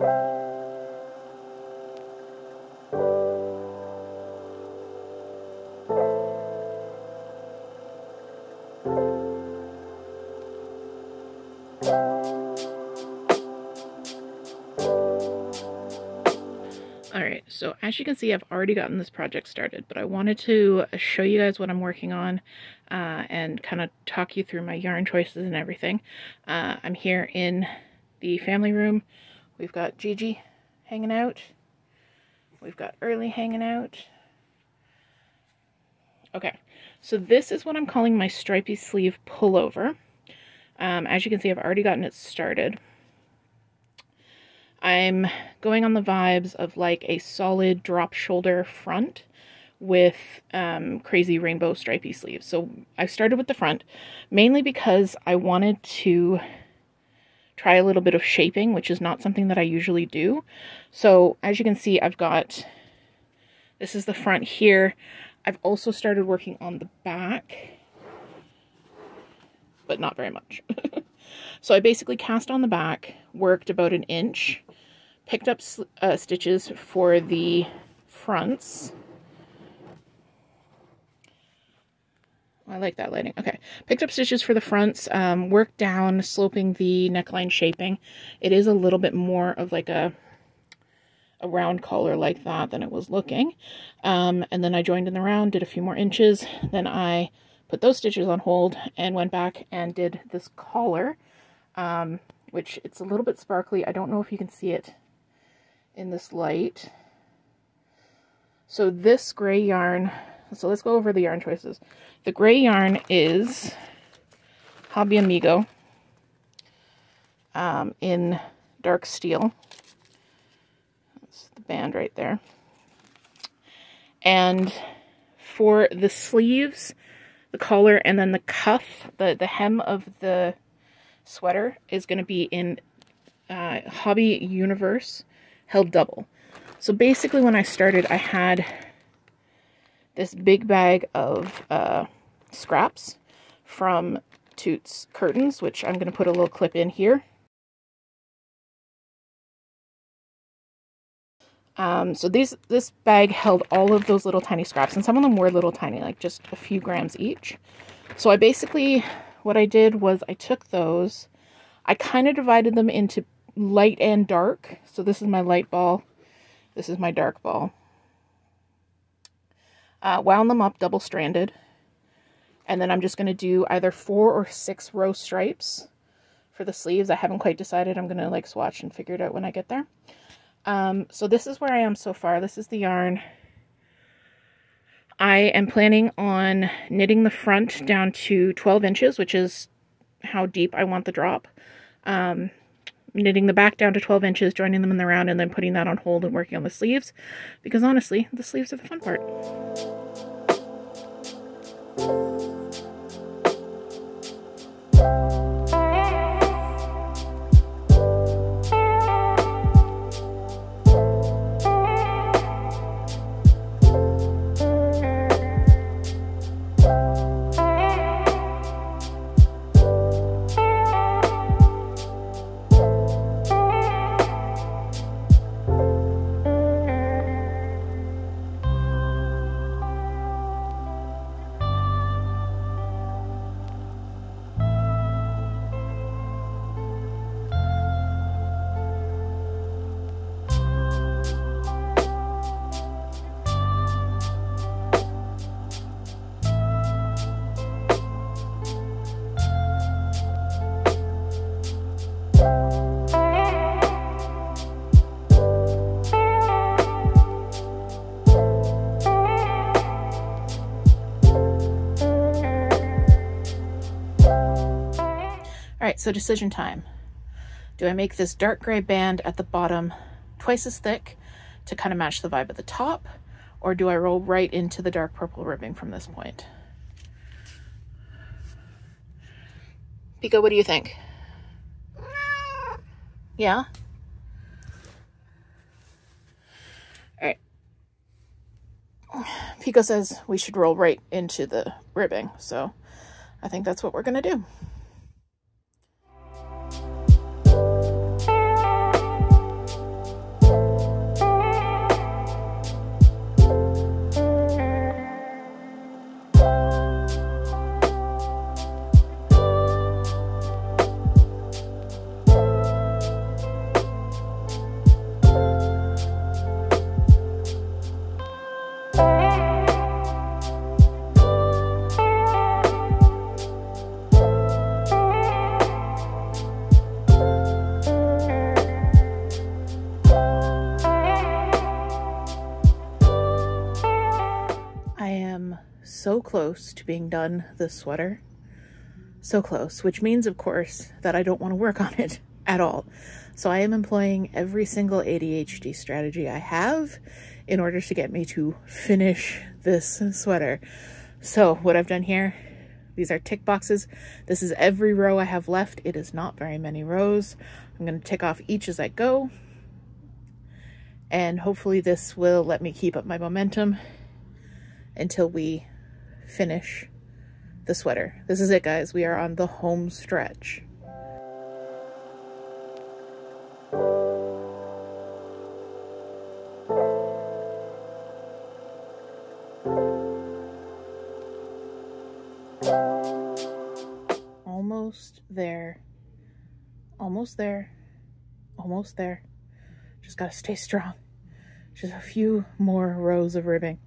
Alright, so as you can see, I've already gotten this project started, but I wanted to show you guys what I'm working on and kind of talk you through my yarn choices and everything. I'm here in the family room. We've got Gigi hanging out. We've got Early hanging out. Okay, so this is what I'm calling my Stripey Sleeve Pullover. As you can see, I've already gotten it started. I'm going on the vibes of like a solid drop shoulder front with crazy rainbow stripey sleeves. So I started with the front mainly because I wanted to try a little bit of shaping, which is not something that I usually do. So as you can see, I've got, this is the front here. I've also started working on the back, but not very much. So I basically cast on the back, worked about an inch, picked up stitches for the fronts. I like that lighting. Okay, picked up stitches for the fronts, worked down, sloping the neckline shaping. It is a little bit more of like a round collar like that than it was looking. And then I joined in the round, did a few more inches. Then I put those stitches on hold and went back and did this collar. Which it's a little bit sparkly. I don't know if you can see it in this light. So this gray yarn, so let's go over the yarn choices. The gray yarn is Hobby Amigo in dark steel. That's the band right there. And for the sleeves, the collar, and then the cuff, the hem of the sweater is going to be in Hobby Universe held double. So basically when I started, I had this big bag of scraps from Toots curtains, which I'm going to put a little clip in here. So this bag held all of those little tiny scraps, and some of them were little tiny, like just a few grams each. So I basically, what I did was I took those, I kind of divided them into light and dark. So this is my light ball, this is my dark ball. Wound them up double-stranded, and then I'm just going to do either 4 or 6 row stripes for the sleeves. I haven't quite decided. I'm going to like swatch and figure it out when I get there. So this is where I am so far. This is the yarn. I am planning on knitting the front down to 12 inches, which is how deep I want the drop. Knitting the back down to 12 inches, joining them in the round, and then putting that on hold and working on the sleeves. Because honestly, the sleeves are the fun part. Alright, so decision time. Do I make this dark gray band at the bottom twice as thick to kind of match the vibe at the top, or do I roll right into the dark purple ribbing from this point? Pico, what do you think? Yeah? Alright. Pico says we should roll right into the ribbing, so I think that's what we're gonna do. so close to being done this sweater. So close, which means, of course, that I don't want to work on it at all. So I am employing every single ADHD strategy I have in order to get me to finish this sweater. So what I've done here, these are tick boxes. This is every row I have left. It is not very many rows. I'm going to tick off each as I go. And hopefully this will let me keep up my momentum until we finish the sweater. This is it, guys. We are on the home stretch. Almost there. Almost there. Almost there. Just gotta stay strong. Just a few more rows of ribbing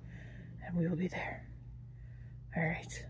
and we will be there. All right.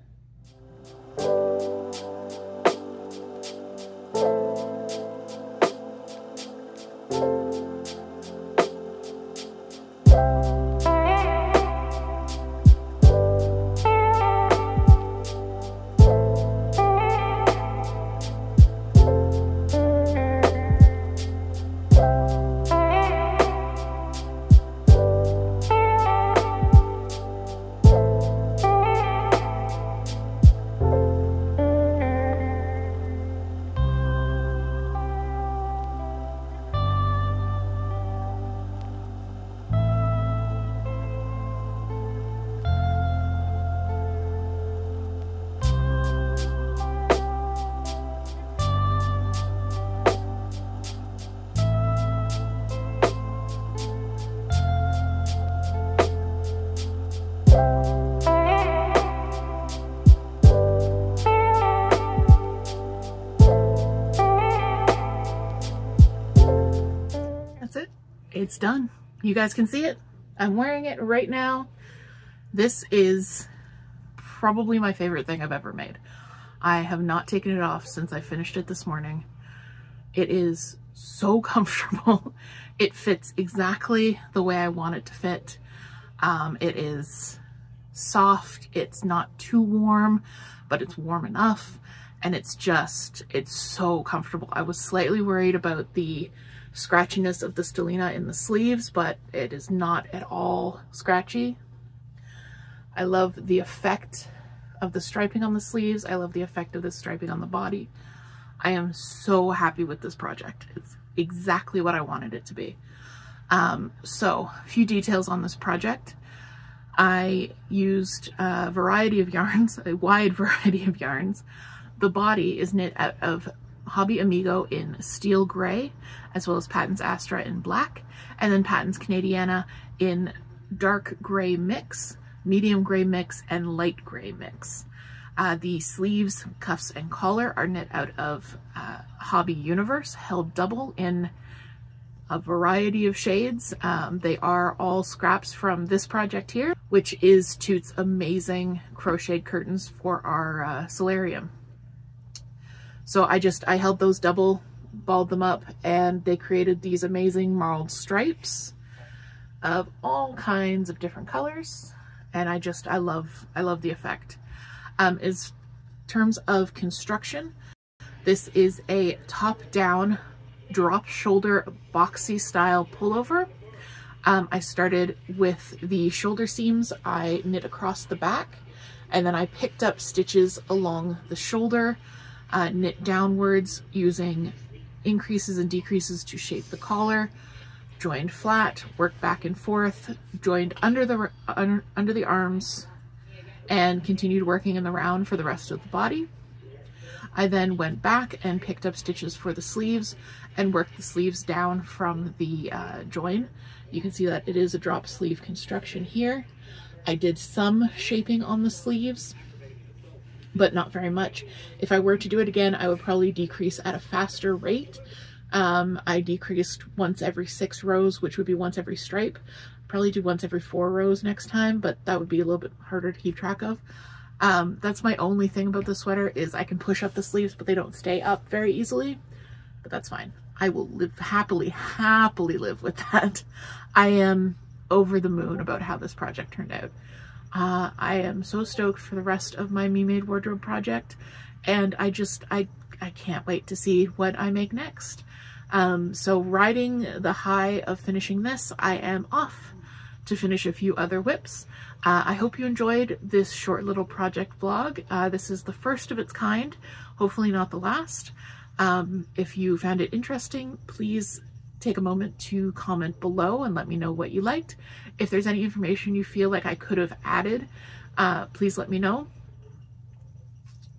It's done. You guys can see it. I'm wearing it right now. This is probably my favorite thing I've ever made. I have not taken it off since I finished it this morning. It is so comfortable. It fits exactly the way I want it to fit. It is soft. It's not too warm, but it's warm enough. And it's so comfortable. I was slightly worried about the scratchiness of the stellina in the sleeves, but it is not at all scratchy. I love the effect of the striping on the sleeves. I love the effect of the striping on the body. I am so happy with this project. It's exactly what I wanted it to be. So a few details on this project. I used a variety of yarns, a wide variety of yarns. The body is knit out of Hobby Amigo in steel gray, as well as Patons Astra in black, and then Patons Canadiana in dark gray mix, medium gray mix, and light gray mix. The sleeves, cuffs, and collar are knit out of Hobby Universe, held double in a variety of shades. They are all scraps from this project here, which is Toot's amazing crocheted curtains for our solarium. So I held those double, balled them up, and they created these amazing marled stripes of all kinds of different colors. And I love the effect. In terms of construction, this is a top-down drop shoulder boxy style pullover. I started with the shoulder seams. I knit across the back, and then I picked up stitches along the shoulder, knit downwards using increases and decreases to shape the collar, joined flat, worked back and forth, joined under the arms, and continued working in the round for the rest of the body. I then went back and picked up stitches for the sleeves and worked the sleeves down from the join. You can see that it is a drop sleeve construction here. I did some shaping on the sleeves, but not very much. If I were to do it again, I would probably decrease at a faster rate. I decreased once every 6 rows, which would be once every stripe. Probably do once every 4 rows next time, but that would be a little bit harder to keep track of. That's my only thing about the sweater, is I can push up the sleeves, but they don't stay up very easily, but that's fine. I will happily live with that. I am over the moon about how this project turned out. I am so stoked for the rest of my Me Made wardrobe project, and I can't wait to see what I make next. So riding the high of finishing this, I am off to finish a few other whips. I hope you enjoyed this short little project vlog. This is the first of its kind, hopefully not the last. If you found it interesting, please take a moment to comment below and let me know what you liked. If there's any information you feel like I could have added, please let me know.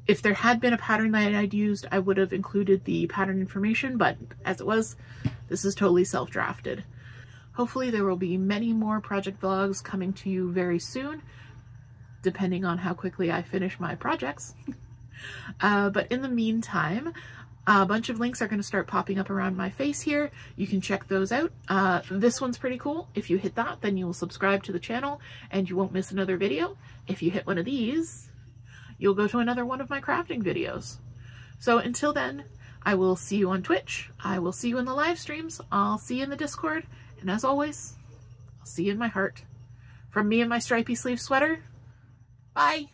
If there had been a pattern that I'd used, I would have included the pattern information, but as it was, this is totally self-drafted. Hopefully there will be many more project vlogs coming to you very soon, depending on how quickly I finish my projects. But in the meantime, a bunch of links are going to start popping up around my face here. You can check those out. This one's pretty cool. If you hit that, then you will subscribe to the channel and you won't miss another video. If you hit one of these, you'll go to another one of my crafting videos. So until then, I will see you on Twitch. I will see you in the live streams. I'll see you in the Discord. And as always, I'll see you in my heart. From me and my stripy sleeve sweater, bye!